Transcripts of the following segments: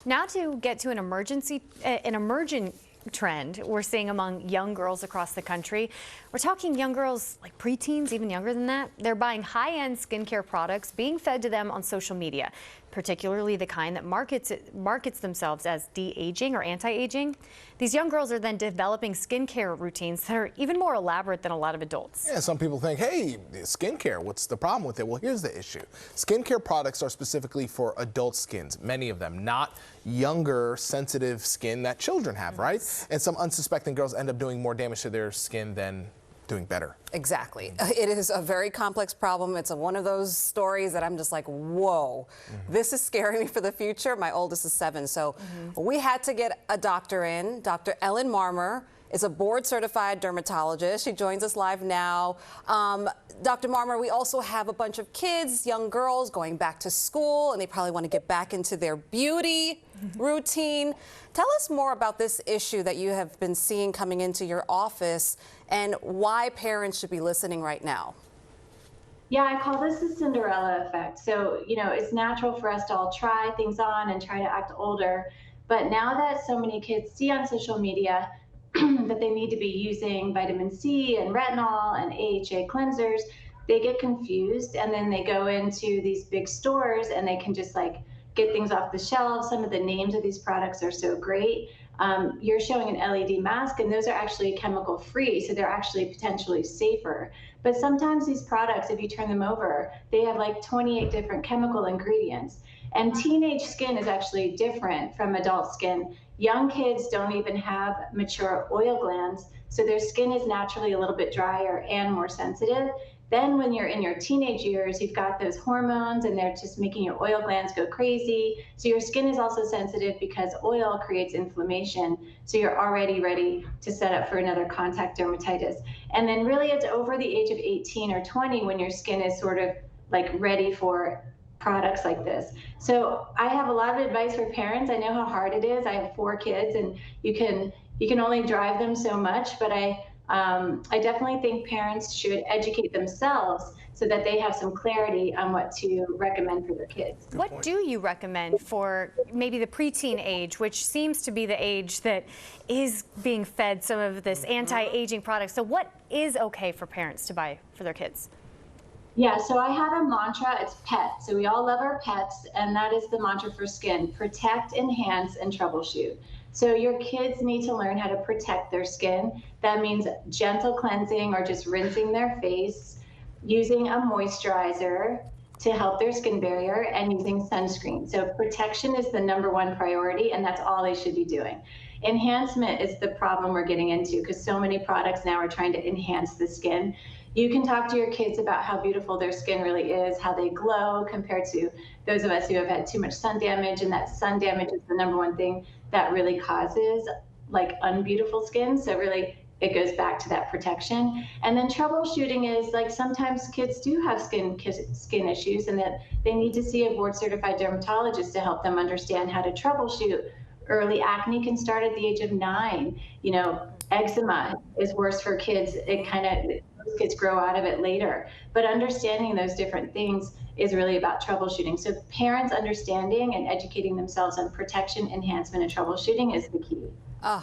Now to get to an emerging trend we're seeing among young girls across the country. We're talking young girls like preteens, even younger than that. They're buying high-end skincare products being fed to them on social media, particularly the kind that markets themselves as de-aging or anti-aging. These young girls are then developing skincare routines that are even more elaborate than a lot of adults. Yeah, some people think, hey, skincare, what's the problem with it? Well, here's the issue. Skincare products are specifically for adult skins, many of them, not younger, sensitive skin that children have, right? And some unsuspecting girls end up doing more damage to their skin than doing better. Exactly. It is a very complex problem. It's one of those stories that I'm just like, whoa, this is scaring me for the future. My oldest is 7, so we had to get a doctor in. Dr. Marmur is a board-certified dermatologist. She joins us live now. Dr. Marmur, we also have a bunch of kids, young girls going back to school, and they probably want to get back into their beauty routine. Tell us more about this issue that you have been seeing coming into your office and why parents should be listening right now. Yeah, I call this the Cinderella effect. So, it's natural for us to all try things on and try to act older. But now that so many kids see on social media that they need to be using vitamin C and retinol and AHA cleansers, they get confused, and then they go into these big stores and they can just get things off the shelves. Some of the names of these products are so great. You're showing an LED mask, and those are actually chemical free, so they're actually potentially safer. But sometimes these products, if you turn them over, they have 28 different chemical ingredients. And teenage skin is actually different from adult skin. Young kids don't even have mature oil glands, so their skin is naturally a little bit drier and more sensitive. Then when you're in your teenage years, you've got those hormones and they're just making your oil glands go crazy. So your skin is also sensitive because oil creates inflammation. So you're already ready to set up for another contact dermatitis. And then really it's over the age of 18 or 20 when your skin is sort of ready for products like this. So I have a lot of advice for parents. I know how hard it is. I have 4 kids, and you can only drive them so much, but I definitely think parents should educate themselves so that they have some clarity on what to recommend for their kids. What do you recommend for maybe the preteen age, which seems to be the age that is being fed some of this anti-aging product? So what is okay for parents to buy for their kids? Yeah, so I have a mantra, it's PET. So we all love our pets, and that is the mantra for skin: protect, enhance, and troubleshoot. So your kids need to learn how to protect their skin. That means gentle cleansing or just rinsing their face, using a moisturizer to help their skin barrier, and using sunscreen. So protection is the #1 priority, and that's all they should be doing. Enhancement is the problem we're getting into because so many products now are trying to enhance the skin. You can talk to your kids about how beautiful their skin really is, how they glow compared to those of us who have had too much sun damage, and that sun damage is the #1 thing that really causes unbeautiful skin. So really it goes back to that protection. And then troubleshooting is sometimes kids do have skin issues, and that they need to see a board certified dermatologist to help them understand how to troubleshoot. Early acne can start at the age of 9. Eczema is worse for kids. Kids grow out of it later. But understanding those different things is really about troubleshooting. So parents understanding and educating themselves on protection, enhancement, and troubleshooting is the key.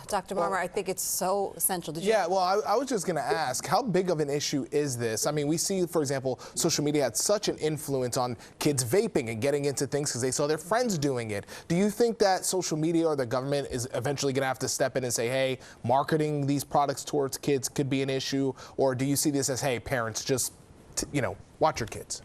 Dr. Marmur, I think it's so essential. Yeah, well, I was just going to ask, how big of an issue is this? I mean, we see, for example, social media had such an influence on kids vaping and getting into things because they saw their friends doing it. Do you think that social media or the government is eventually going to have to step in and say, hey, marketing these products towards kids could be an issue? Or do you see this as, hey, parents, just, watch your kids?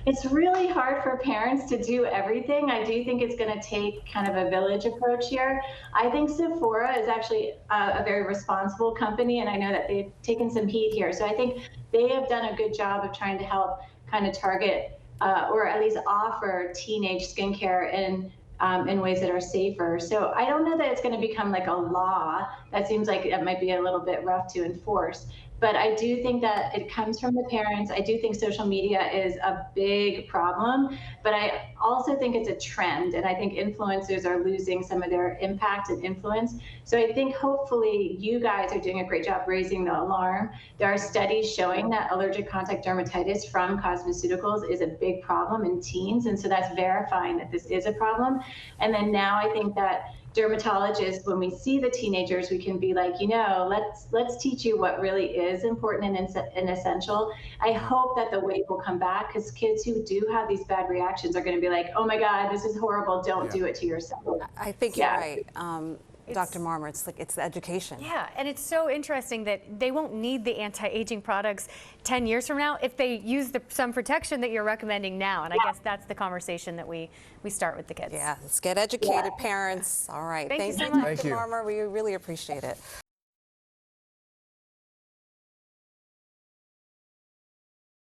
It's really hard for parents to do everything. I do think it's going to take kind of a village approach here. I think Sephora is actually a very responsible company, and I know that they've taken some heat here. So I think they have done a good job of trying to help kind of target or at least offer teenage skincare in ways that are safer. So I don't know that it's going to become a law. That seems like it might be a little bit rough to enforce. But I do think that it comes from the parents. I do think social media is a big problem, but I also think it's a trend. And I think influencers are losing some of their impact and influence. So I think hopefully you guys are doing a great job raising the alarm. There are studies showing that allergic contact dermatitis from cosmeceuticals is a big problem in teens. And so that's verifying that this is a problem. And then now I think that dermatologists, when we see the teenagers, we can be like, you know, let's teach you what really is important and essential. I hope that the weight will come back, because kids who do have these bad reactions are going to be like, oh my God, this is horrible. Don't do it to yourself. I think you're right. Dr. Marmur, it's the education. Yeah, and it's so interesting that they won't need the anti-aging products 10 years from now if they use the sun protection that you're recommending now. And I guess that's the conversation that we start with the kids. Yeah, let's get educated, parents. All right. Thank you so Thank much. you, Thank Dr. you. Marmur. We really appreciate it.